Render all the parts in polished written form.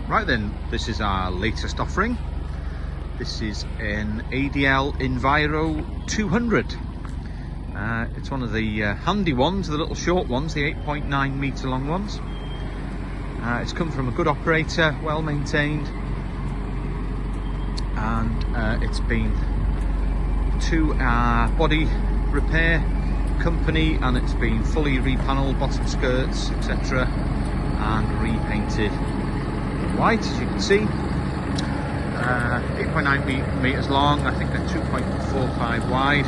Right then, this is our latest offering. This is an ADL Enviro 200. It's one of the handy ones, the little short ones, the 8.9 metre long ones. It's come from a good operator, well maintained, and it's been to our body repair company, and it's been fully repanelled, bottom skirts, etc., and repainted white, as you can see. 8.9 metres long, I think they're 2.45 wide,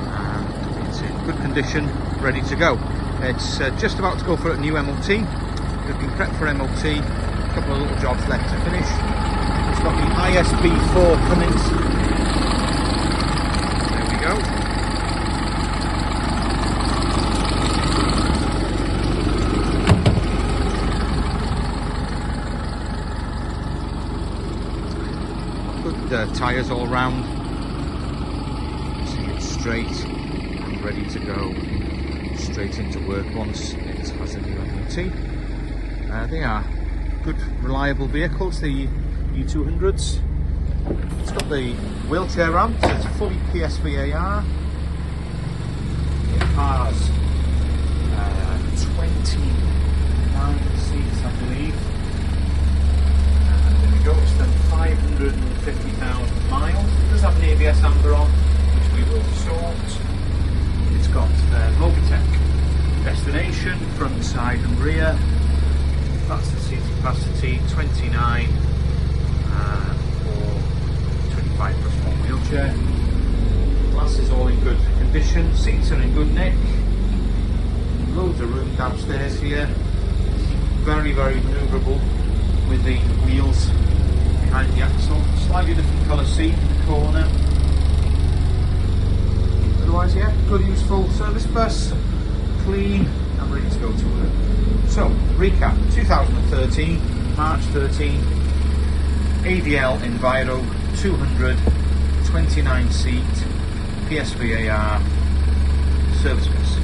and it's in good condition, ready to go. It's just about to go for a new MOT. It's been prepped for MOT, a couple of little jobs left to finish. It's got the ISB4 Cummins. There we go. Good tyres all round. See, it's straight and ready to go straight into work once it has a new MOT. They are good, reliable vehicles, the E200s. It's got the wheelchair ramp, so it's fully PSVAR. It has 29 seats, I believe. There we go, it's done 550,000 miles. It does have an ABS amber on, which we will sort. It's got Mobitec destination, front, side and rear. That's the seat capacity, 29 or 25 plus one wheelchair. Glass is all in good condition, seats are in good nick. Loads of room downstairs here. Very, very manoeuvrable with the wheels behind the axle. Slightly different colour seat in the corner. Otherwise, yeah, good useful service bus, clean and ready to go to work. So, recap, 2013, March 13, ADL Enviro 200, 29 seat, PSVAR service bus.